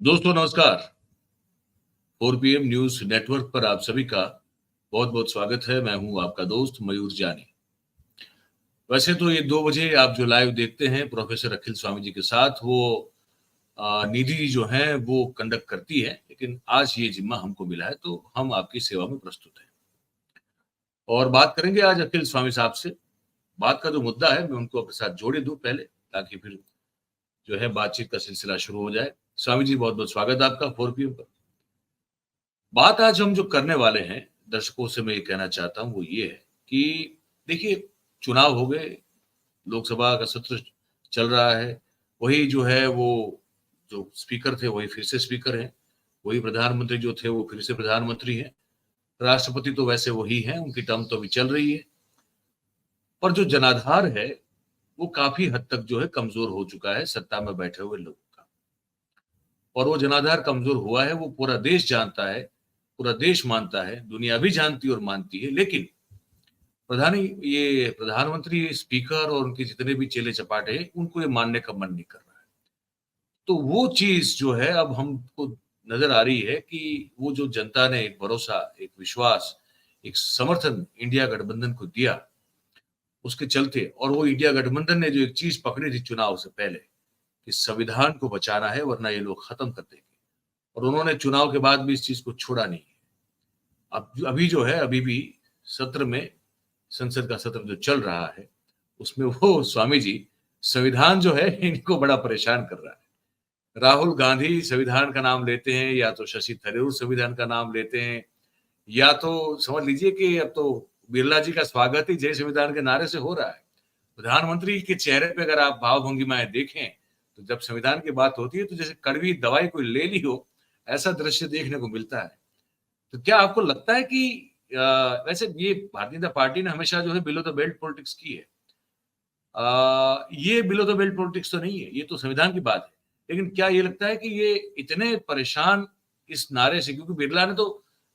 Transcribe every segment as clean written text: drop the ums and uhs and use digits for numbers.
दोस्तों नमस्कार। 4 PM news network पर आप सभी का बहुत बहुत स्वागत है। मैं हूं आपका दोस्त मयूर जानी। वैसे तो ये 2 बजे आप जो लाइव देखते हैं प्रोफेसर अखिल स्वामी जी के साथ, वो निधि जो है वो कंडक्ट करती है, लेकिन आज ये जिम्मा हमको मिला है तो हम आपकी सेवा में प्रस्तुत हैं और बात करेंगे आज अखिल स्वामी साहब से। बात का जो मुद्दा है मैं उनको अपने साथ जोड़े दूं पहले, ताकि फिर जो है बातचीत का सिलसिला शुरू हो जाए। स्वामी जी बहुत बहुत स्वागत आपका 4 PM पर। बात आज हम जो करने वाले हैं, दर्शकों से मैं ये कहना चाहता हूँ वो ये है कि देखिए, चुनाव हो गए, लोकसभा का सत्र चल रहा है, वही जो है वो जो स्पीकर थे वही फिर से स्पीकर हैं, वही प्रधानमंत्री जो थे वो फिर से प्रधानमंत्री हैं, राष्ट्रपति तो वैसे वही हैं, उनकी टर्म तो अभी चल रही है। पर जो जनाधार है वो काफी हद तक जो है कमजोर हो चुका है सत्ता में बैठे हुए लोगों का। और वो जनाधार कमजोर हुआ है, वो पूरा देश जानता है, पूरा देश मानता है, दुनिया भी जानती और मानती है। लेकिन प्रधानमंत्री, स्पीकर और उनके जितने भी चेले चपाटे हैं, उनको ये मानने का मन नहीं कर रहा है। तो वो चीज जो है अब हमको नजर आ रही है कि वो जो जनता ने एक भरोसा, एक विश्वास, एक समर्थन इंडिया गठबंधन को दिया, उसके चलते, और वो इंडिया गठबंधन ने जो एक चीज पकड़ी थी चुनाव से पहले कि संविधान को बचाना है वरना ये लोग खत्म कर देंगे, और उन्होंने चुनाव के बाद भी इस चीज को छोड़ा नहीं। अब अभी जो है, अभी भी सत्र में, संसद का सत्र जो चल रहा है, उसमें वो स्वामी जी संविधान जो है इनको बड़ा परेशान कर रहा है। राहुल गांधी संविधान का नाम लेते हैं, या तो शशि थरूर संविधान का नाम लेते हैं, या तो समझ लीजिए कि अब तो बिरला जी का स्वागत ही जय संविधान के नारे से हो रहा है। प्रधानमंत्री के चेहरे पे अगर आप भाव भंगिमाएं देखें तो जब संविधान की बात होती है तो जैसे कड़वी दवाई कोई ले ली हो, ऐसा दृश्य देखने को मिलता है। तो क्या आपको लगता है कि वैसे ये भारतीय जनता पार्टी ने हमेशा जो है बिलो द बेल्ट पॉलिटिक्स की है, ये बिलो द बेल्ट पॉलिटिक्स तो नहीं है, ये तो संविधान की बात है। लेकिन क्या ये लगता है कि ये इतने परेशान इस नारे से, क्योंकि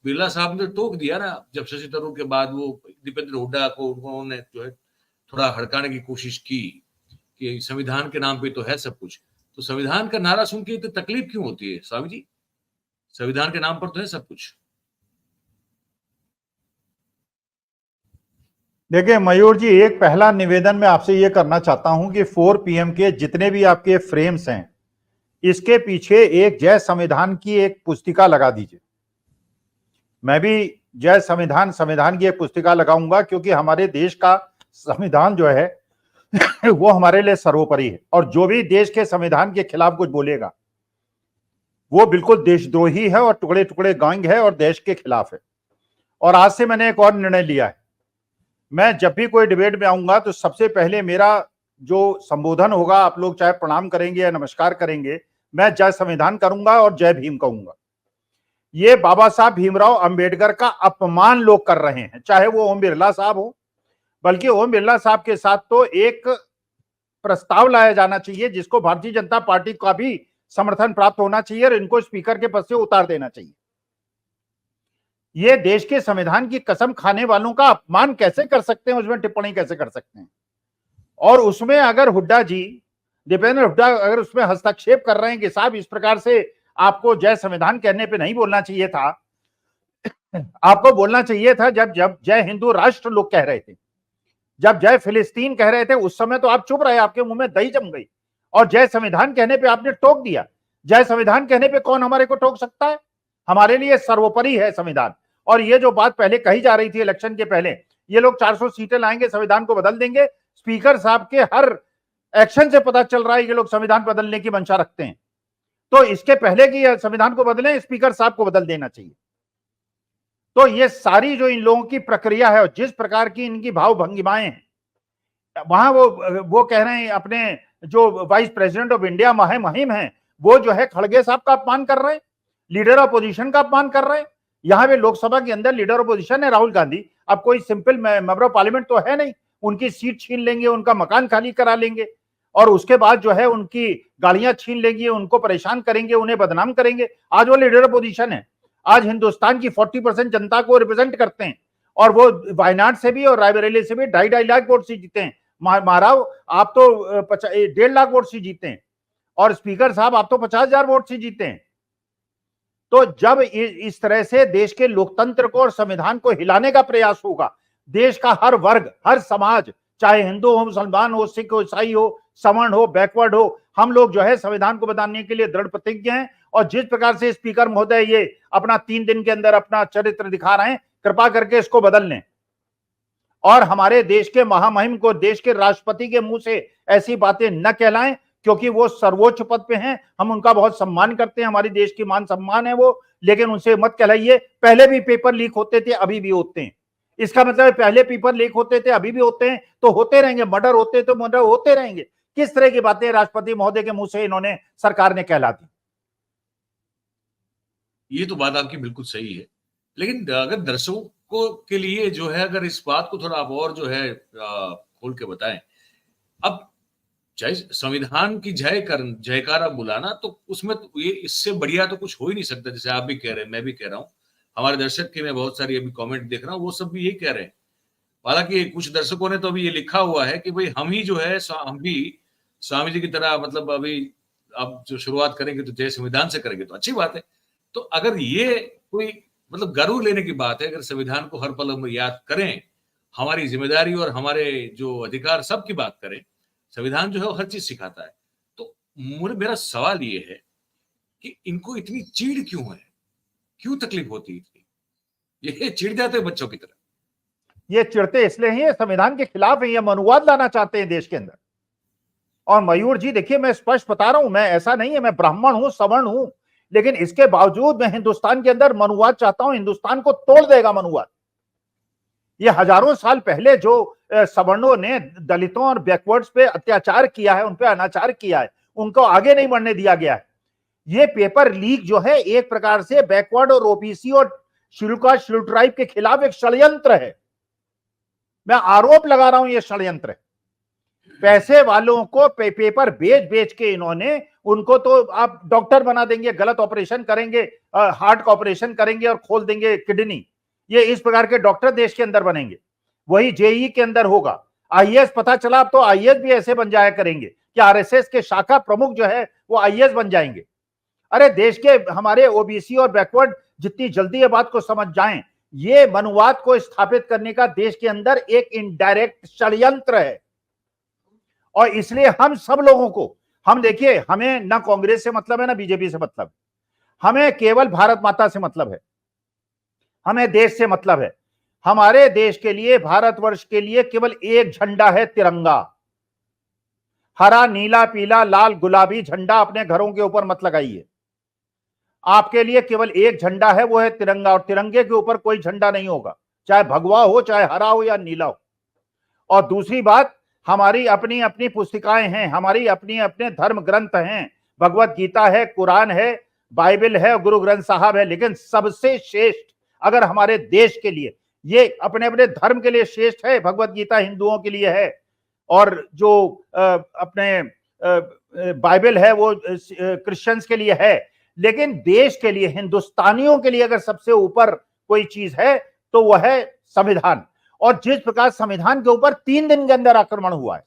बिरला साहब ने टोक दिया ना, जब शशि थरूर के बाद वो दीपेंद्र हुड्डा को उन्होंने जो है थोड़ा हड़काने की कोशिश की कि संविधान के नाम पे तो है सब कुछ। तो संविधान का नारा सुन के इतनी तकलीफ क्यों होती है स्वामी जी? संविधान के नाम पर तो है सब कुछ। देखिए मयूर जी, एक पहला निवेदन मैं आपसे ये करना चाहता हूं कि 4 PM के जितने भी आपके फ्रेम्स हैं, इसके पीछे एक जय संविधान की एक पुस्तिका लगा दीजिए। मैं भी जय संविधान की एक पुस्तिका लगाऊंगा, क्योंकि हमारे देश का संविधान जो है वो हमारे लिए सर्वोपरि है, और जो भी देश के संविधान के खिलाफ कुछ बोलेगा वो बिल्कुल देशद्रोही है और टुकड़े टुकड़े गैंग है और देश के खिलाफ है। और आज से मैंने एक और निर्णय लिया है, मैं जब भी कोई डिबेट में आऊंगा तो सबसे पहले मेरा जो संबोधन होगा, आप लोग चाहे प्रणाम करेंगे या नमस्कार करेंगे, मैं जय संविधान करूंगा और जय भीम कहूंगा। ये बाबा साहब भीमराव अंबेडकर का अपमान लोग कर रहे हैं, चाहे वो ओम बिरला साहब हो। बल्कि ओम बिरला साहब के साथ तो एक प्रस्ताव लाया जाना चाहिए जिसको भारतीय जनता पार्टी का भी समर्थन प्राप्त होना चाहिए, और इनको स्पीकर के पद से उतार देना चाहिए। ये देश के संविधान की कसम खाने वालों का अपमान कैसे कर सकते हैं, उसमें टिप्पणी कैसे कर सकते हैं? और उसमें अगर हुड्डा जी, दीपेंद्र हुड्डा अगर उसमें हस्तक्षेप कर रहे हैं कि साहब इस प्रकार से आपको जय संविधान कहने पे नहीं बोलना चाहिए था, आपको बोलना चाहिए था जब जब जय हिंदू राष्ट्र लोग कह रहे थे, जब जय फिलिस्तीन कह रहे थे, उस समय तो आप चुप रहे, आपके मुंह में दही जम गई। और जय संविधान कहने पे आपने टोक दिया। जय संविधान कहने पे कौन हमारे को टोक सकता है? हमारे लिए सर्वोपरि है संविधान। और ये जो बात पहले कही जा रही थी इलेक्शन के पहले, ये लोग 400 सीटें लाएंगे, संविधान को बदल देंगे, स्पीकर साहब के हर एक्शन से पता चल रहा है ये लोग संविधान बदलने की मंशा रखते हैं। तो इसके पहले कि संविधान को बदलें, स्पीकर साहब को बदल देना चाहिए। तो ये सारी जो इन लोगों की प्रक्रिया है और जिस प्रकार की इनकी भाव भंगिमाएं हैं, वहां वो कह रहे हैं अपने जो वाइस प्रेसिडेंट ऑफ इंडिया मुहिम है, वो जो है खड़गे साहब का अपमान कर रहे हैं, लीडर अपोजिशन का अपमान कर रहे हैं। यहाँ पे लोकसभा के अंदर लीडर अपोजिशन है राहुल गांधी, अब कोई सिंपल मेंबर ऑफ पार्लियामेंट तो है नहीं, उनकी सीट छीन लेंगे, उनका मकान खाली करा लेंगे, और उसके बाद जो है उनकी गाड़ियां छीन लेंगे, उनको परेशान करेंगे, उन्हें बदनाम करेंगे। आज वो लीडर अपोजिशन है, आज हिंदुस्तान की 40% जनता को रिप्रेजेंट करते हैं, और वो वायनाड से भी और रायबरेली से भी 2.5 लाख वोट से जीते हैं। महाराव आप तो 1.5 लाख वोट से जीते हैं, और स्पीकर साहब आप तो 50,000 वोट से जीते हैं। तो जब इस तरह से देश के लोकतंत्र को और संविधान को हिलाने का प्रयास होगा, देश का हर वर्ग, हर समाज, चाहे हिंदू हो, मुसलमान हो, सिख हो, ईसाई हो, सवर्ण हो, बैकवर्ड हो, हम लोग जो है संविधान को बदलने के लिए दृढ़ प्रतिज्ञ हैं। और जिस प्रकार से स्पीकर महोदय ये अपना 3 दिन के अंदर अपना चरित्र दिखा रहे हैं, कृपा करके इसको बदल लें और हमारे देश के महामहिम को देश के राष्ट्रपति के मुंह से ऐसी बातें न कहलाएं, क्योंकि वो सर्वोच्च पद पे हैं, हम उनका बहुत सम्मान करते हैं, हमारी देश की मान सम्मान है वो, लेकिन उनसे मत कहलाइए। पहले भी पेपर लीक होते थे, अभी भी होते हैं। इसका मतलब पहले पेपर लीक होते थे, अभी भी होते हैं, तो होते रहेंगे। मर्डर होते तो मर्डर होते रहेंगे। किस तरह की बातें राष्ट्रपति महोदय के मुंह से इन्होंने, सरकार ने कहला दी। ये तो बात आपकी बिल्कुल सही है, लेकिन अगर दर्शकों के लिए जो है, अगर इस बात को थोड़ा आप और जो है खोल के बताएं। अब चाहे संविधान की जयकारा बुलाना, तो उसमें तो ये इससे बढ़िया तो कुछ हो ही नहीं सकता। जैसे आप भी कह रहे हैं, मैं भी कह रहा हूं, हमारे दर्शक के मैं बहुत सारी अभी कमेंट देख रहा हूं, वो सब भी यही कह रहे हैं। हालांकि कुछ दर्शकों ने तो अभी ये लिखा हुआ है कि भाई हम ही जो है, हम भी स्वामी जी की तरह, मतलब अभी आप जो शुरुआत करेंगे तो जय संविधान से करेंगे, तो अच्छी बात है। तो अगर ये कोई मतलब गर्व लेने की बात है, अगर संविधान को हर पल हम याद करें, हमारी जिम्मेदारी और हमारे जो अधिकार सबकी बात करें, संविधान जो है वो हर चीज सिखाता है। तो मेरा सवाल ये है कि इनको इतनी चीड़ क्यों है, क्यों तकलीफ होती है इतनी, ये चिढ़ जाते हैं बच्चों की तरह। ये चिढ़ते इसलिए हैं, संविधान के खिलाफ है, ये मनुवाद लाना चाहते हैं देश के अंदर। और मयूर जी देखिए, मैं स्पष्ट बता रहा हूं, मैं ऐसा नहीं है, मैं ब्राह्मण हूं, सवर्ण हूं, लेकिन इसके बावजूद मैं हिंदुस्तान के अंदर मनुवाद चाहता हूं। हिंदुस्तान को तोड़ देगा मनुवाद। ये हजारों साल पहले जो सवर्णों ने दलितों और बैकवर्ड्स पे अत्याचार किया है, उन पे अनाचार किया है, उनको आगे नहीं बढ़ने दिया गया है। ये पेपर लीक जो है एक प्रकार से बैकवर्ड और ओबीसी और शेड्यूल कास्ट शेड्यूल ट्राइब के खिलाफ एक षड्यंत्र है। मैं आरोप लगा रहा हूं, ये षड्यंत्र है। पैसे वालों को पेपर बेच बेच के इन्होंने, उनको तो आप डॉक्टर बना देंगे, गलत ऑपरेशन करेंगे, हार्ट का ऑपरेशन करेंगे और खोल देंगे किडनी। ये इस प्रकार के डॉक्टर देश के अंदर बनेंगे। वही जेई के अंदर होगा। आईएएस पता चला, अब तो आईएएस भी ऐसे बन जाया करेंगे कि आरएसएस के शाखा प्रमुख जो है वो आईएएस बन जाएंगे। अरे देश के हमारे ओबीसी और बैकवर्ड जितनी जल्दी ये बात को समझ जाएं, ये मनुवाद को स्थापित करने का देश के अंदर एक इनडायरेक्ट षड्यंत्र है। और इसलिए हम सब लोगों को, हम देखिए, हमें ना कांग्रेस से मतलब है ना बीजेपी से मतलब, हमें केवल भारत माता से मतलब है, हमें देश से मतलब है। हमारे देश के लिए, भारतवर्ष के लिए केवल एक झंडा है, तिरंगा। हरा, नीला, पीला, लाल, गुलाबी झंडा अपने घरों के ऊपर मत लगाइए। आपके लिए केवल एक झंडा है, वो है तिरंगा। और तिरंगे के ऊपर कोई झंडा नहीं होगा, चाहे भगवा हो, चाहे हरा हो या नीला हो। और दूसरी बात, हमारी अपनी अपनी पुस्तिकाएं हैं, हमारी अपनी अपने धर्म ग्रंथ हैं, भगवत गीता है, कुरान है, बाइबल है, गुरु ग्रंथ साहब है। लेकिन सबसे श्रेष्ठ अगर हमारे देश के लिए, ये अपने अपने धर्म के लिए श्रेष्ठ है, भगवत गीता हिंदुओं के लिए है, और जो अपने बाइबल है वो क्रिश्चियंस के लिए है। लेकिन देश के लिए, हिंदुस्तानियों के लिए अगर सबसे ऊपर कोई चीज है तो वह है संविधान। और जिस प्रकार संविधान के ऊपर 3 दिन के अंदर आक्रमण हुआ है,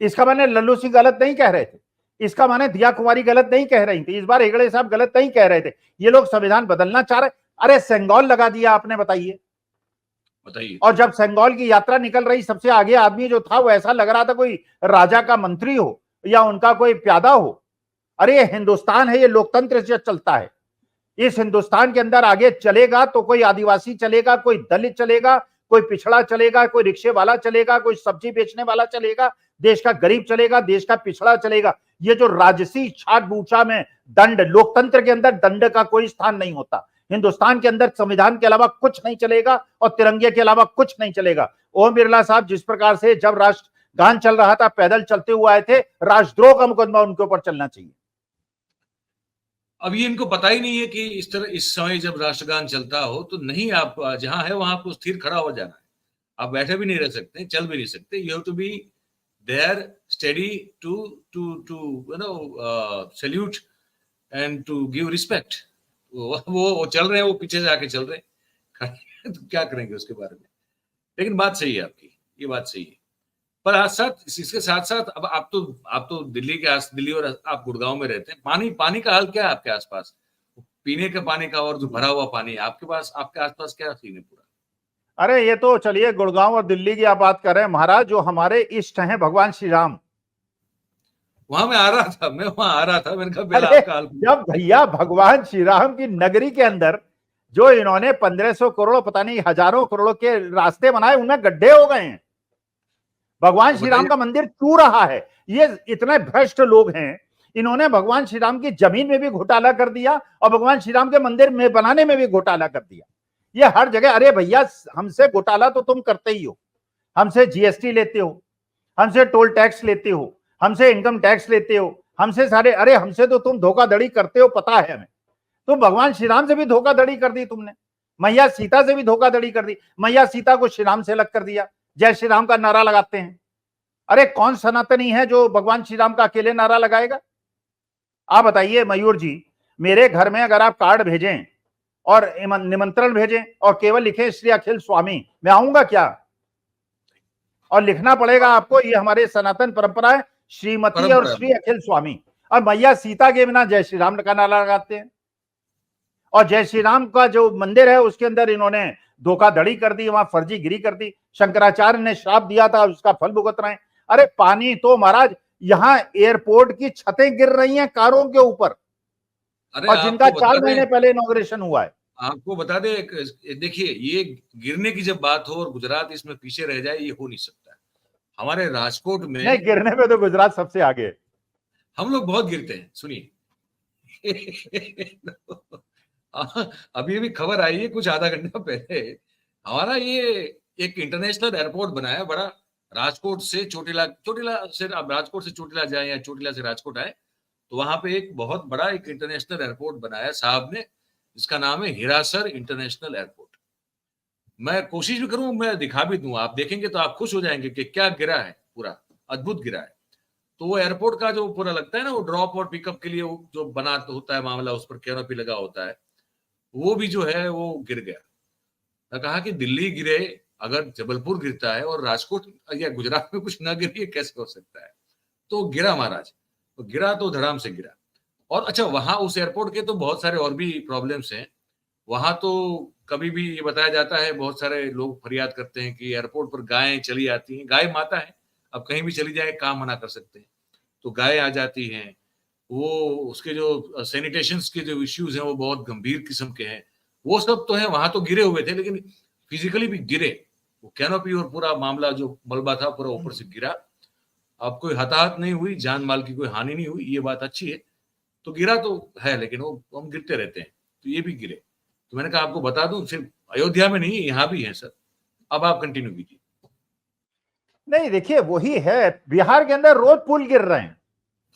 इसका माने लल्लू सिंह गलत नहीं कह रहे थे, इसका माने दिया कुमारी गलत नहीं कह रही थी, इस बार हेगड़े साहब गलत नहीं कह रहे थे। ये लोग संविधान बदलना चाह रहे। अरे सेंगोल लगा दिया आपने, बताइए। और जब सेंगोल की यात्रा निकल रही, सबसे आगे आदमी जो था वो ऐसा लग रहा था कोई राजा का मंत्री हो या उनका कोई प्यादा हो। अरे ये हिंदुस्तान है, ये लोकतंत्र से चलता है। इस हिंदुस्तान के अंदर आगे चलेगा तो कोई आदिवासी चलेगा, कोई दलित चलेगा, कोई पिछड़ा चलेगा, कोई रिक्शे वाला चलेगा, कोई सब्जी बेचने वाला चलेगा, देश का गरीब चलेगा, देश का पिछड़ा चलेगा। ये जो राजसी छाट बूचा में दंड, लोकतंत्र के अंदर दंड का कोई स्थान नहीं होता। हिंदुस्तान के अंदर संविधान के अलावा कुछ नहीं चलेगा और तिरंगे के अलावा कुछ नहीं चलेगा। ओम बिरला साहब जिस प्रकार से जब राष्ट्रगान चल रहा था, पैदल चलते हुए आए थे, राष्ट्रद्रोह का मुकदमा उनके ऊपर चलना चाहिए। अब ये इनको पता ही नहीं है कि इस तरह इस समय जब राष्ट्रगान चलता हो तो नहीं, आप जहां है वहां आपको स्थिर खड़ा हो जाना है। आप बैठे भी नहीं रह सकते, चल भी नहीं सकते। You have to be there steady to to to you know salute and to give respect. वो चल रहे हैं, वो पीछे से आके चल रहे हैं तो क्या करेंगे उसके बारे में। लेकिन बात सही है आपकी, ये बात सही है। पर आज साथ इसके साथ साथ अब आप तो दिल्ली और आप गुड़गांव में रहते हैं। पानी का हाल क्या है आपके आसपास? पीने का पानी का और जो भरा हुआ पानी है, आपके पास, आपके आसपास क्या सीन है पूरा? अरे ये तो चलिए गुड़गांव और दिल्ली की आप बात कर रहे हैं महाराज, जो हमारे इष्ट हैं भगवान श्री राम। वहां मैं आ रहा था, मैं वहां आ रहा था, मैंने कहा पहले अरे आपका हाल पूछो। जब भैया भगवान श्री राम की नगरी के अंदर जो इन्होंने 1500 करोड़ पता नहीं हजारों करोड़ों के रास्ते बनाए, उनमें गड्ढे हो गए हैं। भगवान तो श्री राम बताइए। का मंदिर क्यों रहा है? ये इतने भ्रष्ट लोग हैं, इन्होंने भगवान श्री राम की जमीन में भी घोटाला कर दिया और भगवान श्री राम के मंदिर में बनाने में भी घोटाला कर दिया। ये हर जगह। अरे भैया हमसे घोटाला तो तुम करते ही हो, हमसे जीएसटी लेते हो, हमसे टोल टैक्स लेते हो, हमसे इनकम टैक्स लेते हो, हमसे सारे, अरे हमसे तो तुम धोखाधड़ी करते हो, पता है हमें। तो भगवान श्री राम से भी धोखाधड़ी कर दी तुमने, मैया सीता से भी धोखाधड़ी कर दी। मैया सीता को श्री राम से अलग कर दिया, जय श्री राम का नारा लगाते हैं। अरे कौन सनातनी है जो भगवान श्री राम का अकेले नारा लगाएगा? आप बताइए मयूर जी, मेरे घर में अगर आप कार्ड भेजें और निमंत्रण भेजें और केवल लिखें श्री अखिल स्वामी, मैं आऊंगा क्या? और लिखना पड़ेगा आपको, ये हमारे सनातन परंपरा है, श्रीमती और श्री अखिल स्वामी। और मैया सीता के बिना जय श्री राम का नारा लगाते हैं। और जय श्री राम का जो मंदिर है उसके अंदर इन्होंने धोखाधड़ी कर दी, वहां फर्जीगिरी कर दी। शंकराचार्य ने श्राप दिया था, उसका फल भुगत रहे हैं। अरे पानी तो महाराज, यहाँ एयरपोर्ट की छतें गिर रही हैं कारों के ऊपर, और जिनका 4 महीने पहले इनॉग्रेशन हुआ है। आपको बता दे, देखिए ये गिरने की जब बात हो और गुजरात इसमें पीछे रह जाए, ये हो नहीं सकता। हमारे राजकोट में नहीं, गिरने में तो गुजरात सबसे आगे है। हम लोग बहुत गिरते हैं, सुनिए। अभी अभी खबर आई है कुछ आधा घंटा पहले, हमारा ये एक इंटरनेशनल एयरपोर्ट बना है बड़ा, राजकोट से चोटिला, चोटिला से आप राजकोट से चोटिला जाए या चोटिला से राजकोट आए तो वहां पे एक बहुत बड़ा एक इंटरनेशनल एयरपोर्ट बनाया साहब ने, जिसका नाम है हिरासर इंटरनेशनल एयरपोर्ट। मैं कोशिश भी करूं, मैं दिखा भी दूं, आप देखेंगे तो आप खुश हो जाएंगे कि क्या गिरा है, पूरा अद्भुत गिरा है। तो वो एयरपोर्ट का जो पूरा लगता है ना, वो ड्रॉप और पिकअप के लिए जो बना होता है मामला, उस पर कैनोपी लगा होता है, वो भी जो है वो गिर गया। मैं कहा कि दिल्ली गिरे, अगर जबलपुर गिरता है और राजकोट या गुजरात में कुछ ना गिरे, कैसे हो सकता है? तो गिरा महाराज, तो गिरा तो धड़ाम से गिरा। और अच्छा, वहां उस एयरपोर्ट के तो बहुत सारे और भी प्रॉब्लम्स हैं। वहां तो कभी भी ये बताया जाता है, बहुत सारे लोग फरियाद करते हैं कि एयरपोर्ट पर गायें चली आती हैं। गाय माता है, अब कहीं भी चली जाए काम मना कर सकते हैं, तो गाय आ जाती हैं। वो उसके जो सैनिटेशन के जो इश्यूज हैं वो बहुत गंभीर किस्म के हैं। वो सब तो है, वहां तो गिरे हुए थे, लेकिन फिजिकली भी गिरे। वो कैनोपी और पूरा मामला जो मलबा था पूरा ऊपर से गिरा। अब कोई हताहत नहीं हुई, जान माल की कोई हानि नहीं हुई, ये बात अच्छी है। तो गिरा तो है, लेकिन वो हम गिरते रहते हैं, तो ये भी गिरे। तो मैंने कहा आपको बता दूं, सिर्फ अयोध्या में नहीं, यहाँ भी है सर। अब आप कंटिन्यू कीजिए। नहीं देखिए, वही है, बिहार के अंदर रोज पुल गिर रहे हैं,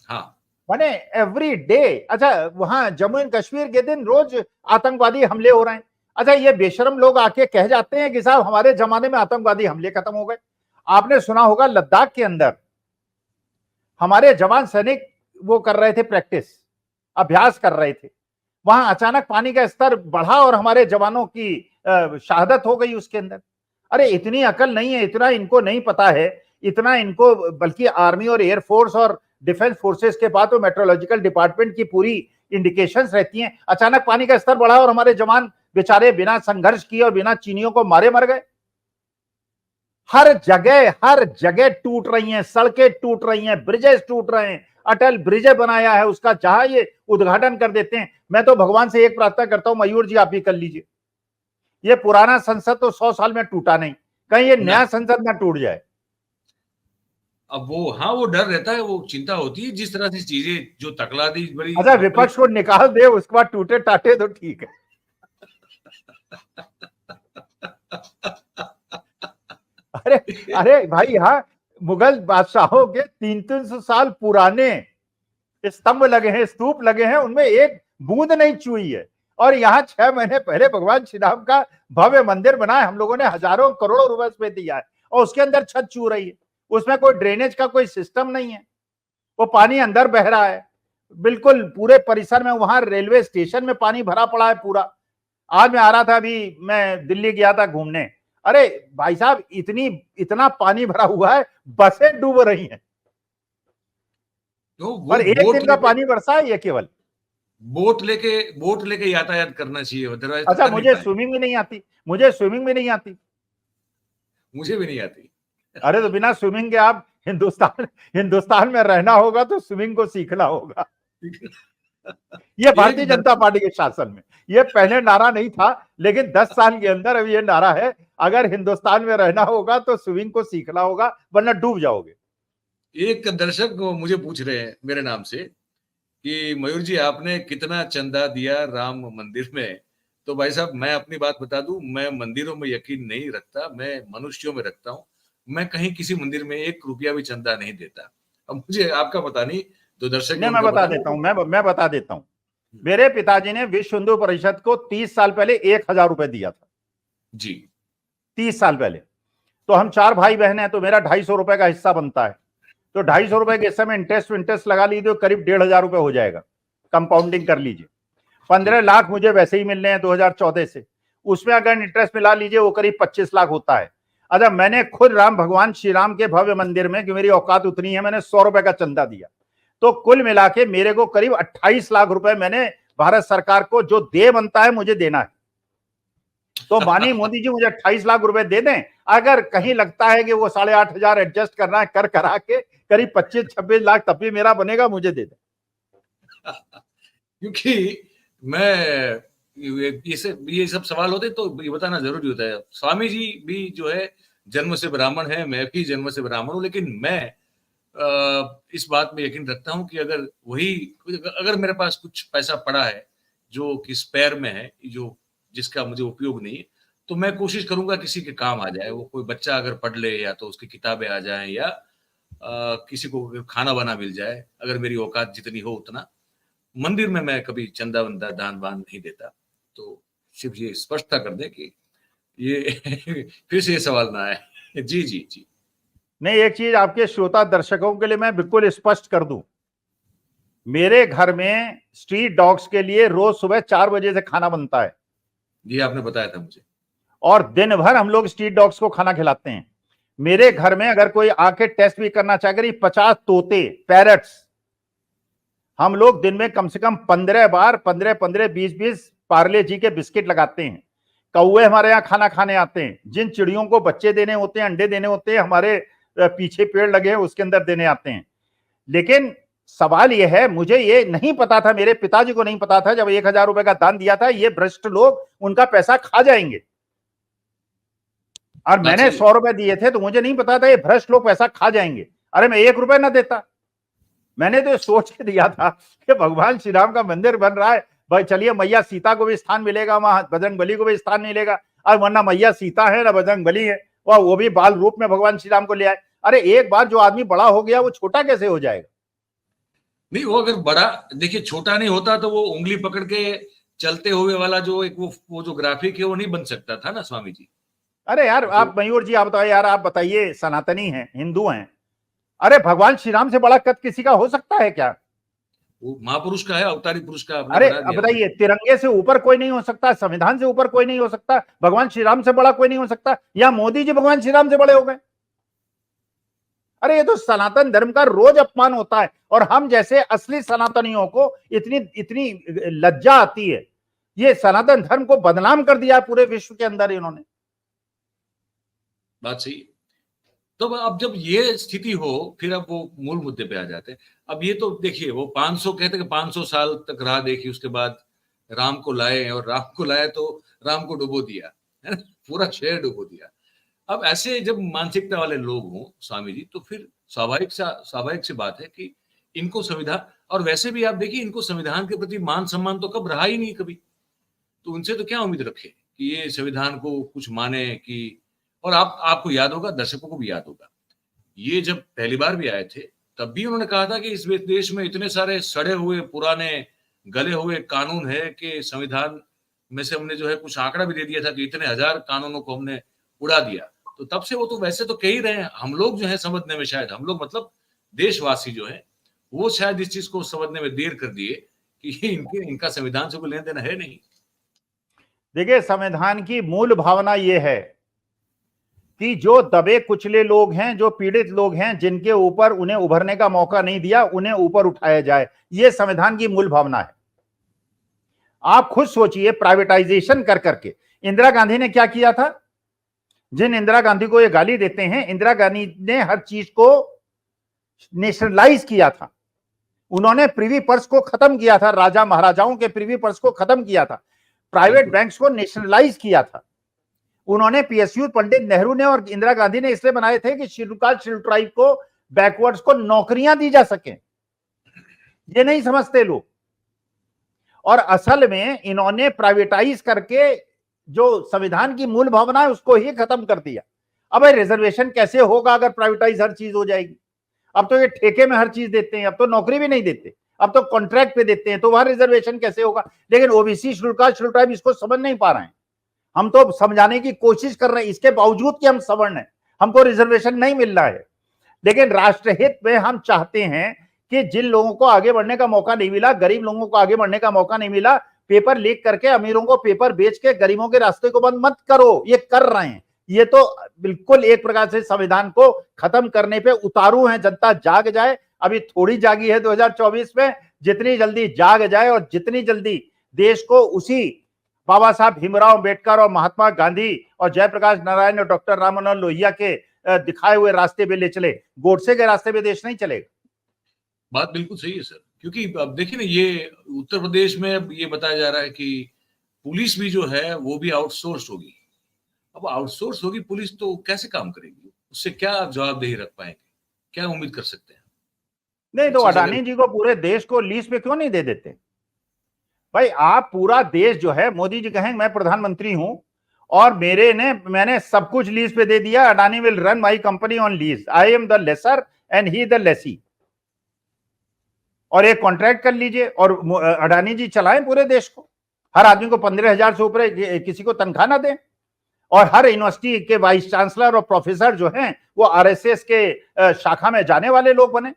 हाँ, माने एवरी डे। अच्छा, वहां जम्मू एंड कश्मीर के दिन रोज आतंकवादी हमले हो रहे हैं। अच्छा, ये बेशरम लोग आके कह जाते हैं कि साहब हमारे जमाने में आतंकवादी हमले खत्म हो गए। आपने सुना होगा लद्दाख के अंदर हमारे जवान सैनिक वो कर रहे थे, प्रैक्टिस, अभ्यास कर रहे थे। वहां अचानक पानी का स्तर बढ़ा और हमारे जवानों की शहादत हो गई उसके अंदर। अरे इतनी अकल नहीं है, इतना इनको नहीं पता है, इतना इनको, बल्कि आर्मी और एयरफोर्स और डिफेंस फोर्सेस के बाद तो मेट्रोलॉजिकल डिपार्टमेंट की पूरी इंडिकेशंस रहती हैं। अचानक पानी का स्तर बढ़ा और हमारे जवान बेचारे बिना संघर्ष किए और बिना चीनियों को मारे मर गए। हर जगह टूट रही हैं, सड़कें टूट रही हैं, ब्रिजेस टूट रहे हैं। अटल ब्रिज बनाया है, उसका जहां ये उद्घाटन कर देते हैं। मैं तो भगवान से एक प्रार्थना करता हूं, मयूर जी आप भी कर लीजिए, ये पुराना संसद तो 100 साल में टूटा नहीं, कहीं ये नया संसद ना टूट जाए। अब वो, हाँ, वो डर रहता है, वो चिंता होती है, जिस तरह से चीजें जो तकला दी बड़ी। अच्छा, विपक्ष को निकाल दे, उसके बाद टूटे टाटे तो ठीक है। अरे अरे भाई, हाँ, मुगल बादशाहों के 300 साल पुराने स्तंभ लगे हैं, स्तूप लगे हैं, उनमें एक बूंद नहीं चुई है। और यहाँ 6 महीने पहले भगवान श्री राम का भव्य मंदिर बना है, हम लोगों ने हजारों करोड़ों रुपए पे दिया है, और उसके अंदर छत चू रही है। उसमें कोई ड्रेनेज का कोई सिस्टम नहीं है, वो पानी अंदर बह रहा है बिल्कुल पूरे परिसर में। वहां रेलवे स्टेशन में पानी भरा पड़ा है पूरा। आज मैं आ रहा था, अभी मैं दिल्ली गया था घूमने, अरे भाई साहब इतना पानी भरा हुआ है, बसें डूब रही हैं। तो और एक दिन का पानी बरसा है ये केवल। बोट लेके यातायात करना चाहिए, अदरवाइज अच्छा, कर नहीं मुझे पाएंगे। स्विमिंग भी नहीं आती, मुझे स्विमिंग भी नहीं आती। मुझे भी नहीं आती। अरे तो बिना स्विमिंग के आप हिंदुस्तान में रहना होगा तो स्विमिंग को सीखना होगा। ये भारतीय एक जनता दर्शक पार्टी के शासन में, ये पहले नारा नहीं था, लेकिन 10 साल के अंदर अब ये नारा है, अगर हिंदुस्तान में रहना होगा तो स्विमिंग को सीखना होगा, वरना डूब जाओगे। एक दर्शक मुझे पूछ रहे हैं मेरे नाम से कि मयूर जी आपने कितना चंदा दिया राम मंदिर में। तो भाई साहब मैं अपनी बात बता दूं, मैं मंदिरों में यकीन नहीं रखता, मैं मनुष्यों में रखता हूं। मैं कहीं किसी मंदिर में 1 रुपया भी चंदा नहीं देता। अब मुझे आपका पता नहीं, तो दर्शक है नहीं, मैं उनका बता पता देता हूं, नहीं। मैं बता देता हूं। मेरे पिताजी ने विश्व हिंदू परिषद को 30 साल पहले 1,000 रुपए दिया था। जी 30 साल पहले। तो हम 4 भाई बहन हैं, तो मेरा 250 रुपए का हिस्सा बनता है। तो 250 रुपए के हिस्से में इंटरेस्ट लगा लीजिए तो करीब 1,500 रुपए हो जाएगा। कंपाउंडिंग कर लीजिए। 15 लाख मुझे वैसे ही मिल रहे हैं 2014 से। उसमें अगर इंटरेस्ट मिला लीजिए वो करीब 25 लाख होता है। अच्छा, मैंने खुद राम भगवान श्री राम के भव्य मंदिर में, कि मेरी औकात उतनी है, मैंने 100 रुपए का चंदा दिया। तो कुल मिला के मेरे को करीब 28 लाख रुपए मैंने भारत सरकार को जो दे बनता है मुझे देना है। तो मानिए मोदी जी मुझे 28 लाख रुपए दे दें। अगर कहीं लगता है कि वो 8,500 एडजस्ट करना है, कर करा के करीब 25-26 लाख तब भी मेरा बनेगा, मुझे दे दें। क्योंकि मैं ये सब सवाल होते तो ये बताना जरूरी होता है। स्वामी जी भी जो है जन्म से ब्राह्मण है, मैं भी जन्म से ब्राह्मण हूं, लेकिन मैं इस बात में यकीन रखता हूं कि अगर मेरे पास कुछ पैसा पड़ा है जो कि स्पेयर में है, जो जिसका मुझे उपयोग नहीं है, तो मैं कोशिश करूंगा किसी के काम आ जाए। वो कोई बच्चा अगर पढ़ ले, या तो उसकी किताबें आ जाएं, या किसी को खाना बना मिल जाए, अगर मेरी औकात जितनी हो उतना। मंदिर में मैं कभी चंदा वंदा दान वान नहीं देता। तो सिर्फ ये स्पष्टता कर दे कि ये फिर से ये सवाल ना आए। जी जी जी। नहीं, एक चीज आपके श्रोता दर्शकों के लिए मैं बिल्कुल स्पष्ट कर दूं। मेरे घर में स्ट्रीट डॉग्स के लिए रोज सुबह 4 बजे से खाना बनता है। जी आपने बताया था मुझे। और दिन भर हम लोग स्ट्रीट डॉग्स को खाना खिलाते हैं। मेरे घर में अगर कोई आके टेस्ट भी करना चाहे, करीब 50 तोते, पैरट्स, हम लोग दिन में कम से कम 15 बार 15-15, 20-20 पार्ले जी के बिस्किट लगाते हैं। कौवे हमारे यहाँ खाना खाने आते हैं। जिन चिड़ियों को बच्चे देने होते हैं, अंडे देने होते हैं, हमारे पीछे पेड़ लगे हैं उसके अंदर देने आते हैं। लेकिन सवाल यह है, मुझे ये नहीं पता था, मेरे पिताजी को नहीं पता था, जब 1,000 रुपए का दान दिया था, ये भ्रष्ट लोग उनका पैसा खा जाएंगे। और मैंने 100 रुपए दिए थे तो मुझे नहीं पता था ये भ्रष्ट लोग पैसा खा जाएंगे। अरे मैं 1 रुपए ना देता। मैंने तो सोच के दिया था कि भगवान श्री राम का मंदिर बन रहा है भाई, चलिए मैया सीता को भी स्थान मिलेगा, वहां बजरंग बली को भी स्थान मिलेगा। और वरना मैया सीता है ना बजरंग बली है, वो भी बाल रूप में भगवान श्री राम को ले आए। अरे एक बार जो आदमी बड़ा हो गया वो छोटा कैसे हो जाएगा? नहीं, वो अगर बड़ा, देखिए छोटा नहीं होता तो वो उंगली पकड़ के चलते हुए वाला जो एक वो जो ग्राफिक है वो नहीं बन सकता था ना स्वामी जी। अरे यार तो आप मयूर जी आप बताओ यार, आप बताइए, सनातनी हैं, हिंदू हैं, अरे भगवान श्री राम से बड़ा कद किसी का हो सकता है क्या? वो महापुरुष का है, अवतारी पुरुष का आपने अरे बना अब दिया। बताइए, तिरंगे से ऊपर कोई नहीं हो सकता, संविधान से ऊपर कोई नहीं हो सकता, भगवान श्री राम से बड़ा कोई नहीं हो सकता, या मोदी जी भगवान श्री राम से बड़े हो गए? अरे ये तो सनातन धर्म का रोज अपमान होता है, और हम जैसे असली सनातनियों को इतनी इतनी लज्जा आती है। ये सनातन धर्म को बदनाम कर दिया पूरे विश्व के अंदर इन्होंने। बात सही है। तो अब जब ये स्थिति हो, फिर अब वो मूल मुद्दे पे आ जाते हैं। अब ये तो देखिए, वो 500 कहते हैं कि 500 साल तक राह देखी, उसके बाद राम को लाए, और राम को लाए तो राम को डुबो दिया, है ना, पूरा शहर डुबो दिया। अब ऐसे जब मानसिकता वाले लोग हों स्वामी जी, तो फिर स्वाभाविक सी बात है कि इनको संविधान, और वैसे भी आप देखिए इनको संविधान के प्रति मान सम्मान तो कब रहा ही नहीं कभी। तो उनसे तो क्या उम्मीद रखे कि ये संविधान को कुछ माने कि। और आपको याद होगा, दर्शकों को भी याद होगा, ये जब पहली बार भी आए थे तब भी उन्होंने कहा था कि इस देश में इतने सारे सड़े हुए पुराने गले हुए कानून है कि संविधान में से हमने जो है कुछ आंकड़ा भी दे दिया था कि इतने हजार कानूनों को हमने उड़ा दिया। तो तब से वो तो वैसे तो कह ही रहे हैं, हम लोग जो है समझने में, शायद हम लोग मतलब देशवासी जो है वो शायद इस चीज को समझने में देर कर दिए कि इनका संविधान से कोई लेन देन है नहीं। देखिए, संविधान की मूल भावना यह है कि जो दबे कुचले लोग हैं, जो पीड़ित लोग हैं, जिनके ऊपर उन्हें उभरने का मौका नहीं दिया, उन्हें ऊपर उठाया जाए। यह संविधान की मूल भावना है। आप खुद सोचिए, प्राइवेटाइजेशन कर करके इंदिरा गांधी ने क्या किया था? जिन इंदिरा गांधी को ये गाली देते हैं, इंदिरा गांधी ने हर चीज को नेशनलाइज किया था। उन्होंने प्रिवी पर्स को खत्म किया था, राजा महाराजाओं के प्रिवी पर्स को खत्म किया था, प्राइवेट बैंक्स को नेशनलाइज किया था। उन्होंने पीएसयू पंडित नेहरू ने और इंदिरा गांधी ने इसलिए बनाए थे कि शेड्यूल कास्ट शेड्यूल ट्राइब को, बैकवर्ड्स को नौकरियां दी जा सके। ये नहीं समझते लोग। और असल में इन्होंने प्राइवेटाइज करके जो संविधान की मूल भावना है उसको ही खत्म कर दिया। अब रिजर्वेशन कैसे होगा अगर प्राइवेटाइज हर चीज हो जाएगी? अब तो ये ठेके में हर चीज देते हैं, अब तो नौकरी भी नहीं देते, अब तो कॉन्ट्रैक्ट पे देते हैं, तो वहां रिजर्वेशन कैसे होगा? लेकिन OBC schedule caste schedule tribe इसको समझ नहीं पा रहे हैं। हम तो समझाने की कोशिश कर रहे हैं, इसके बावजूद कि हम सवर्ण हैं, हमको रिजर्वेशन नहीं मिल रहा है। लेकिन राष्ट्रहित में हम चाहते हैं कि जिन लोगों को आगे बढ़ने का मौका नहीं मिला, गरीब लोगों को आगे बढ़ने का मौका नहीं मिला, पेपर लीक करके अमीरों को पेपर बेच के गरीबों के रास्ते को बंद मत करो। ये कर रहे हैं, ये तो बिल्कुल एक प्रकार से संविधान को खत्म करने पे उतारू हैं। जनता जाग जाए, अभी थोड़ी जागी है 2024 में, जितनी जल्दी जाग जाए और जितनी जल्दी देश को उसी बाबा साहब भीमराव अम्बेडकर और महात्मा गांधी और जयप्रकाश नारायण और डॉक्टर राम मनोहर लोहिया के दिखाए हुए रास्ते पे ले चले, गोडसे के रास्ते पे देश नहीं चलेगा। बात बिल्कुल सही है सर, क्योंकि अब देखिए ना, ये उत्तर प्रदेश में अब ये बताया जा रहा है कि पुलिस भी जो है वो भी आउटसोर्स होगी। अब आउटसोर्स होगी पुलिस तो कैसे काम करेगी? उससे क्या आप जवाबदेही रख पाएंगे? क्या उम्मीद कर सकते हैं? नहीं तो अडानी जी को पूरे देश को लीज पे क्यों नहीं दे देते? भाई आप पूरा देश जो है, मोदी जी कहें मैं प्रधानमंत्री हूं और मैंने सब कुछ लीज पे दे दिया, Adani will run my company on lease, I am the lessor and he the lessee, और एक कॉन्ट्रैक्ट कर लीजिए और अडानी जी चलाएं पूरे देश को। हर आदमी को 15,000 से ऊपर किसी को तनख्वाह ना दें, और हर यूनिवर्सिटी के वाइस चांसलर और प्रोफेसर जो हैं वो आरएसएस के शाखा में जाने वाले लोग बने,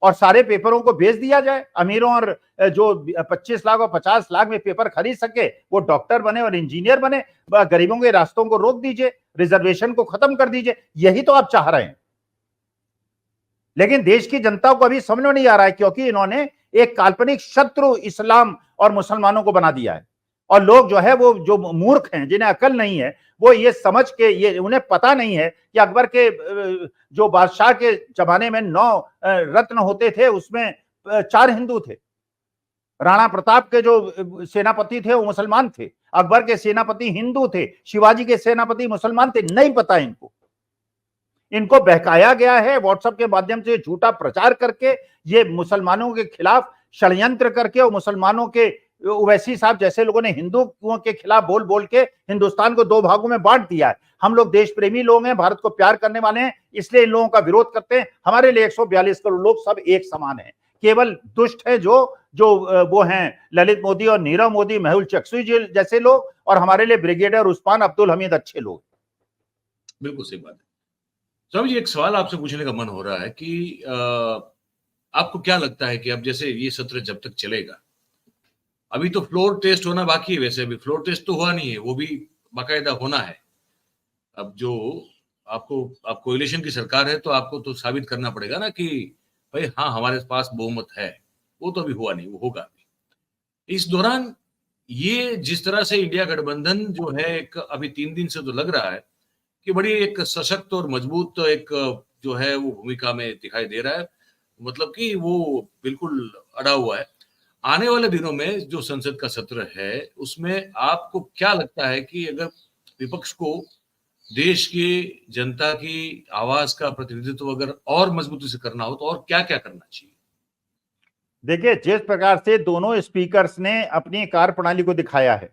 और सारे पेपरों को भेज दिया जाए। अमीरों और जो 25 लाख और 50 लाख में पेपर खरीद सके वो डॉक्टर बने और इंजीनियर बने। गरीबों के रास्तों को रोक दीजिए, रिजर्वेशन को खत्म कर दीजिए, यही तो आप चाह रहे हैं। लेकिन देश की जनता को अभी समझ में नहीं आ रहा है, क्योंकि इन्होंने एक काल्पनिक शत्रु इस्लाम और मुसलमानों को बना दिया है। और लोग जो है वो जो मूर्ख हैं, जिन्हें अकल नहीं है, वो ये समझ के, ये उन्हें पता नहीं है कि अकबर के जो बादशाह के जमाने में 9 रत्न होते थे, उसमें 4 हिंदू थे। राणा प्रताप के जो सेनापति थे वो मुसलमान थे, अकबर के सेनापति हिंदू थे, शिवाजी के सेनापति मुसलमान थे। नहीं पता इनको बहकाया गया है व्हाट्सएप के माध्यम से, झूठा प्रचार करके, ये मुसलमानों के खिलाफ षड्यंत्र करके, और मुसलमानों के ओवैसी साहब जैसे लोगों ने हिंदुओं के खिलाफ बोल बोल के हिंदुस्तान को 2 भागों में बांट दिया है। हम लोग देश प्रेमी लोग हैं, भारत को प्यार करने वाले हैं, इसलिए इन लोगों का विरोध करते हैं। हमारे लिए 142 करोड़ लोग सब एक समान हैं। केवल दुष्ट है जो वो हैं ललित मोदी और नीरव मोदी, मेहुल चोकसी जी जैसे लोग, और हमारे लिए ब्रिगेडियर उस्मान अब्दुल हमीद अच्छे लोग। बिल्कुल सही बात है। स्वामी जी, एक सवाल आपसे पूछने का मन हो रहा है कि आपको क्या लगता है कि अब जैसे ये सत्र जब तक चलेगा, अभी तो फ्लोर टेस्ट होना बाकी है, वैसे अभी फ्लोर टेस्ट तो हुआ नहीं है, वो भी बाकायदा होना है। अब जो आप कोalition की सरकार है तो आपको तो साबित करना पड़ेगा ना कि भाई हाँ हमारे पास बहुमत है। वो तो अभी हुआ नहीं, वो होगा अभी। इस दौरान ये जिस तरह से इंडिया गठबंधन जो है, एक अभी 3 दिन से तो लग रहा है कि बड़ी एक सशक्त और मजबूत एक जो है वो भूमिका में दिखाई दे रहा है, मतलब कि वो बिल्कुल अड़ा हुआ है। आने वाले दिनों में जो संसद का सत्र है, उसमें आपको क्या लगता है कि अगर विपक्ष को देश की जनता की आवाज का प्रतिनिधित्व अगर और मजबूती से करना हो तो और क्या-क्या करना चाहिए? देखिए, जिस प्रकार से दोनों स्पीकर्स ने अपनी कार्यप्रणाली को दिखाया है,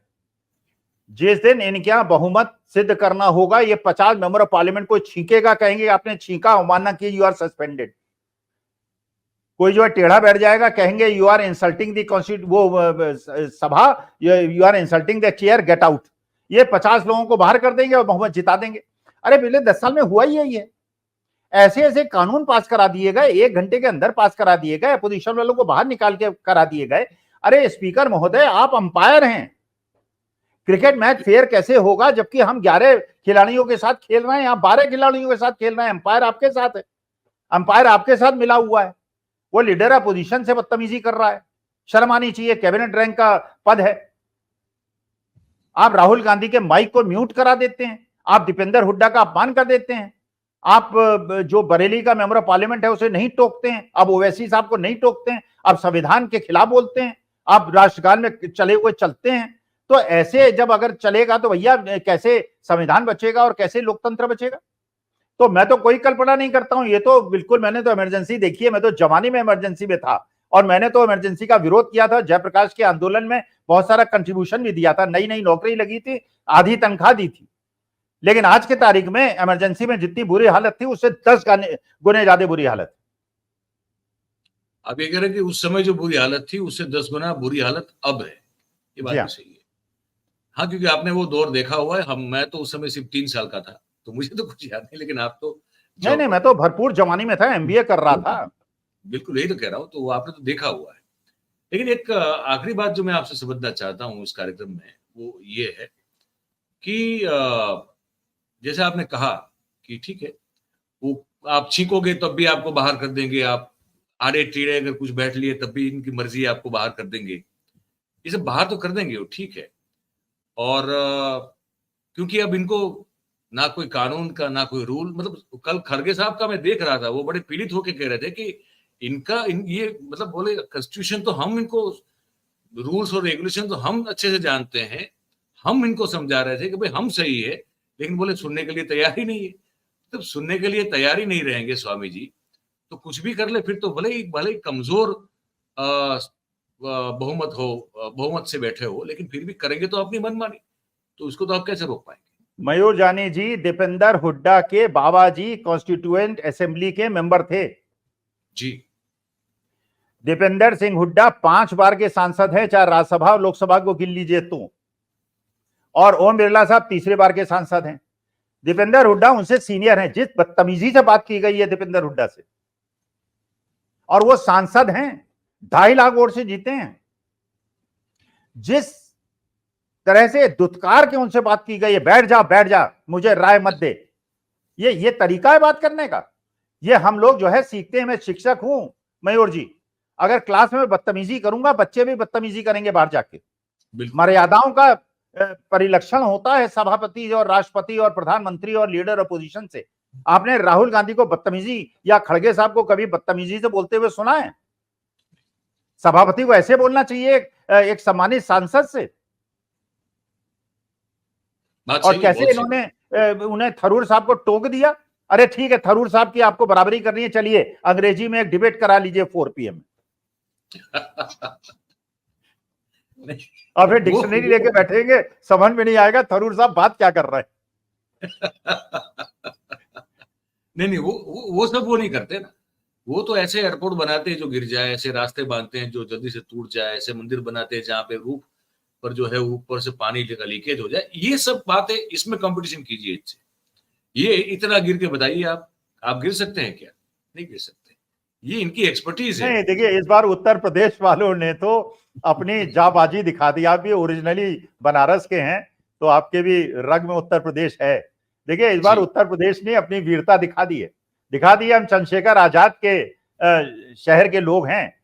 जिस दिन इनके यहां बहुमत सिद्ध करना होगा, ये 50 मेंबर ऑफ पार्लियामेंट को छींकेगा, कहेंगे आपने छींका, अवमानना की, यू आर सस्पेंडेड। कोई जो है टेढ़ा बैठ जाएगा, कहेंगे you are insulting the constitution sabha, you are insulting the chair, get out. ये 50 लोगों को बाहर कर देंगे और बहुमत जिता देंगे। अरे पिछले 10 साल में हुआ ही यही है। ऐसे ऐसे कानून पास करा दिए गए, 1 घंटे के अंदर पास करा दिए गए, अपोजिशन वालों को बाहर निकाल के करा दिए गए। अरे स्पीकर महोदय, आप अंपायर हैं। क्रिकेट मैच फेयर कैसे होगा जबकि हम 11 खिलाड़ियों के साथ खेल रहे हैं, यहाँ 12 खिलाड़ियों के साथ खेल रहे हैं, अंपायर आपके साथ है, अंपायर आपके साथ मिला हुआ है। वो लीडर अपोजिशन से बदतमीजी कर रहा है, शर्म आनी चाहिए। कैबिनेट रैंक का पद है, आप राहुल गांधी के माइक को म्यूट करा देते हैं, आप दीपेंद्र हुड्डा का अपमान कर देते हैं, आप जो बरेली का मेंबर ऑफ पार्लियामेंट है उसे नहीं टोकते हैं, आप ओवैसी साहब को नहीं टोकते हैं, आप संविधान के खिलाफ बोलते हैं, आप राष्ट्रगान में चले हुए चलते हैं। तो ऐसे जब अगर चलेगा तो भैया कैसे संविधान बचेगा और कैसे लोकतंत्र बचेगा? तो मैं तो कोई कल्पना नहीं करता हूं, ये तो बिल्कुल, मैंने तो इमरजेंसी देखी है, मैं तो जवानी में इमरजेंसी में था और मैंने तो इमरजेंसी का विरोध किया था। जयप्रकाश के आंदोलन में बहुत सारा कंट्रीब्यूशन भी दिया था, नई नई नौकरी लगी थी, आधी तनख्वाह दी थी। लेकिन आज के तारीख में इमरजेंसी में जितनी बुरी हालत थी उससे 10 गुने ज्यादा बुरी हालत। आप ये कह रहे हैं कि उस समय जो बुरी हालत थी उससे 10 गुना बुरी हालत अब है, ये बात भी सही है। हाँ, क्योंकि आपने वो दौर देखा हुआ है। मैं तो उस समय सिर्फ 3 साल का था, तो मुझे तो कुछ याद नहीं, लेकिन आप तो नहीं, मैं तो भरपूर जवानी में था, एमबीए कर रहा था। बिल्कुल, यही तो कह रहा हूं, तो आपने तो देखा हुआ है। लेकिन एक आखिरी बात जो मैं आपसे समझना चाहता हूं इस कार्यक्रम में, वो ये है कि जैसे आपने कहा कि ठीक है, वो आप छींकोगे तब भी आपको बाहर कर देंगे, आप आड़े टेढ़े अगर कुछ बैठ लिए तब भी इनकी मर्जी आपको बाहर कर देंगे। ये सब बाहर तो कर देंगे वो, ठीक है। और क्योंकि अब इनको ना कोई कानून का ना कोई रूल, मतलब कल खड़गे साहब का मैं देख रहा था, वो बड़े पीड़ित होकर कह रहे थे कि ये मतलब बोले कॉन्स्टिट्यूशन तो हम इनको, रूल्स और रेगुलेशन तो हम अच्छे से जानते हैं, हम इनको समझा रहे थे कि भाई हम सही है, लेकिन बोले सुनने के लिए तैयार ही नहीं है। जब सुनने के लिए तैयार ही नहीं रहेंगे स्वामी जी, तो कुछ भी कर ले, फिर तो भले ही कमजोर बहुमत से बैठे हो, लेकिन फिर भी करेंगे तो अपनी मनमानी, तो इसको तो आप कैसे रोक पाएंगे? मयूर जानी जी, दीपेंद्र हुड्डा के बाबा जी कॉन्स्टिट्यूएंट असेंबली के मेंबर थे जी। दीपेंद्र सिंह हुड्डा 5 बार के सांसद हैं, चाहे राज्यसभा और लोकसभा को गिन लीजिए तो, और ओम बिरला साहब तीसरे बार के सांसद हैं। दीपेंद्र हुड्डा उनसे सीनियर हैं। जिस बदतमीजी से बात की गई है दीपेंद्र हुड्डा से, और वो सांसद हैं, 2.5 लाख वोट से जीते हैं, जिस तरह से दुत्कार के उनसे बात की गई है, बैठ जा मुझे राय मत दे, ये तरीका है बात करने का। ये हम लोग जो है सीखते हैं। मैं शिक्षक हूं मयूर जी, अगर क्लास में बदतमीजी करूंगा बच्चे भी बदतमीजी करेंगे बाहर जाके। मर्यादाओं का परिलक्षण होता है सभापति और राष्ट्रपति और प्रधानमंत्री और लीडर अपोजिशन से। आपने राहुल गांधी को बदतमीजी या खड़गे साहब को कभी बदतमीजी से बोलते हुए सुना है? सभापति को ऐसे बोलना चाहिए एक सम्मानित सांसद से। और कैसे इन्होंने उन्हें थरूर साहब को टोक दिया। अरे ठीक है, थरूर साहब की आपको बराबरी करनी है, चलिए अंग्रेजी में एक डिबेट करा लीजिए 4 PM और फिर डिक्शनरी लेके बैठेंगे, समझ में नहीं आएगा थरूर साहब बात क्या कर रहे हैं। नहीं, वो सब वो नहीं करते ना। वो तो ऐसे एयरपोर्ट बनाते हैं जो गिर जाए, ऐसे रास्ते बांधते हैं जो जल्दी से टूट जाए, ऐसे मंदिर बनाते हैं जहां पे रूफ पर जो है ऊपर से पानी का लीकेज हो जाए। ये सब बातें, इसमें कंपटीशन कीजिए इससे। ये इतना गिर के बताइए आप गिर सकते हैं क्या? नहीं गिर सकते। ये इनकी एक्सपर्टीज है। नहीं, देखिए इस बार उत्तर प्रदेश वालों ने तो अपनी जाबाजी दिखा दी। आप भी ओरिजिनली बनारस के हैं, तो आपके भी रग में उत्तर प्रदेश है। देखिए इस बार उत्तर प्रदेश ने अपनी वीरता दिखा दी है। हम चंद्रशेखर आजाद के शहर के लोग हैं,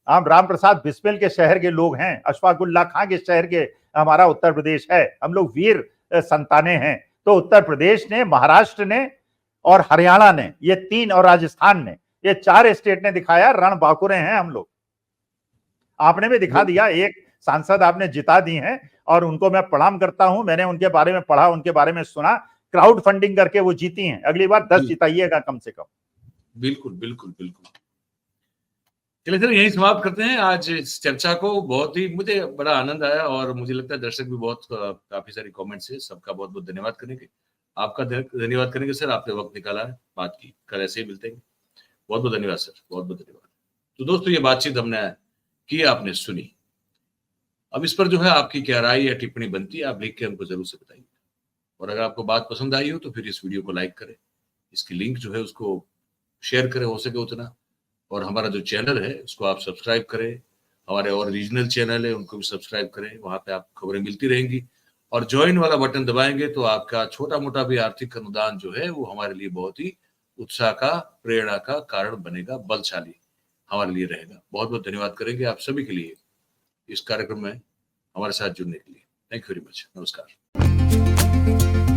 हम राम प्रसाद बिस्मिल के शहर के लोग हैं, अशफाक उल्लाह खां के शहर के हमारा उत्तर प्रदेश है। हम लोग वीर संतानें हैं। तो उत्तर प्रदेश ने, महाराष्ट्र ने और हरियाणा ने, ये 3, और राजस्थान ने, ये 4 स्टेट ने दिखाया रणबांकुरे हैं हम लोग। आपने भी दिखा दिया, एक सांसद आपने जिता दी हैं और उनको मैं प्रणाम करता हूं। मैंने उनके बारे में पढ़ा, उनके बारे में सुना, क्राउड फंडिंग करके वो जीती हैं। अगली बार 10 जिताइएगा कम से कम। बिल्कुल बिल्कुल बिल्कुल। चलिए सर, यही समाप्त करते हैं आज इस चर्चा को। बहुत ही मुझे बड़ा आनंद आया और मुझे लगता है दर्शक भी बहुत, काफी सारे कमेंट्स है। सबका बहुत बहुत धन्यवाद करेंगे। आपका धन्यवाद करेंगे सर, आपने वक्त निकाला है, बात की। कल ऐसे ही मिलते हैं। बहुत बहुत धन्यवाद सर, बहुत बहुत धन्यवाद। तो दोस्तों, ये बातचीत हमने की, आपने सुनी। अब इस पर जो है आपकी क्या राय या टिप्पणी बनती है, आप लिख के हमको जरूर से बताइए। और अगर आपको बात पसंद आई हो तो फिर इस वीडियो को लाइक करें, इसकी लिंक जो है उसको शेयर करें हो सके उतना, और हमारा जो चैनल है उसको आप सब्सक्राइब करें। हमारे और रीजनल चैनल है उनको भी सब्सक्राइब करें, वहां पे आपको खबरें मिलती रहेंगी। और ज्वाइन वाला बटन दबाएंगे तो आपका छोटा मोटा भी आर्थिक अनुदान जो है वो हमारे लिए बहुत ही उत्साह का, प्रेरणा का कारण बनेगा, बलशाली हमारे लिए रहेगा। बहुत बहुत धन्यवाद करेंगे आप सभी के लिए इस कार्यक्रम में हमारे साथ जुड़ने के लिए। Thank you very much. नमस्कार।